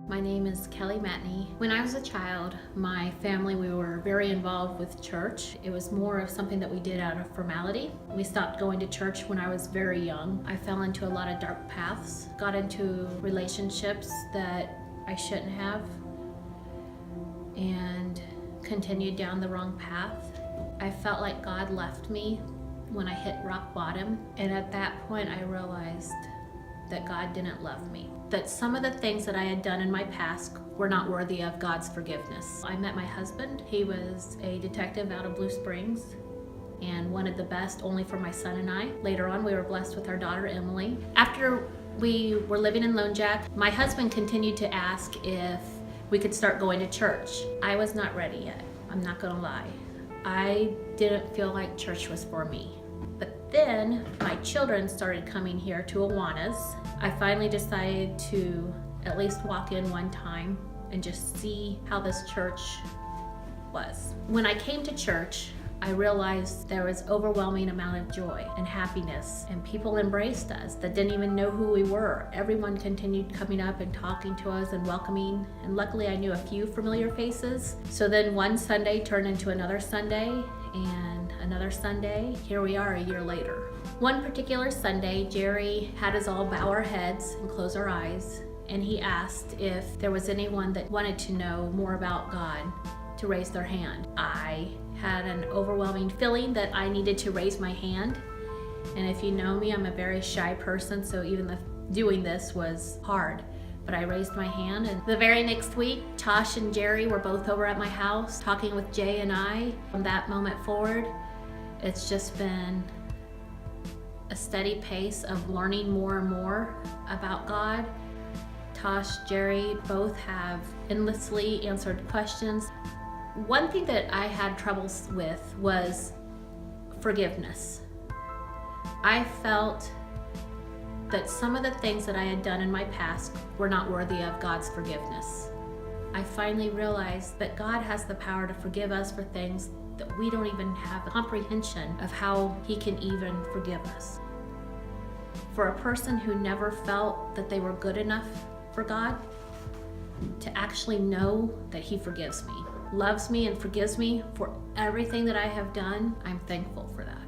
My name is Kelly Matney. When I was a child, my family, we were very involved with church. It was more of something that we did out of formality. We stopped going to church when I was very young. I fell into a lot of dark paths, got into relationships that I shouldn't have, and continued down the wrong path. I felt like God left me when I hit rock bottom, and at that point I realized that God didn't love me. That some of the things that I had done in my past were not worthy of God's forgiveness. I met my husband. He was a detective out of Blue Springs and wanted the best only for my son and I. Later on, we were blessed with our daughter, Emily. After we were living in Lone Jack, my husband continued to ask if we could start going to church. I was not ready yet, I'm not gonna lie. I didn't feel like church was for me. But then my children started coming here to Awanas. I finally decided to at least walk in one time and just see how this church was. When I came to church, I realized there was overwhelming amount of joy and happiness, and people embraced us that didn't even know who we were. Everyone continued coming up and talking to us and welcoming, and luckily I knew a few familiar faces. So then one Sunday turned into another Sunday, and another Sunday. Here we are a year later. One particular Sunday, Jerry had us all bow our heads and close our eyes, and he asked if there was anyone that wanted to know more about God to raise their hand. I had an overwhelming feeling that I needed to raise my hand, and if you know me, I'm a very shy person, so even doing this was hard. But I raised my hand, and the very next week, Tosh and Jerry were both over at my house talking with Jay and I. From that moment forward, it's just been a steady pace of learning more and more about God. Tosh, Jerry both have endlessly answered questions. One thing that I had troubles with was forgiveness. I felt that some of the things that I had done in my past were not worthy of God's forgiveness. I finally realized that God has the power to forgive us for things that we don't even have a comprehension of how He can even forgive us. For a person who never felt that they were good enough for God, to actually know that He forgives me, loves me, and forgives me for everything that I have done, I'm thankful for that.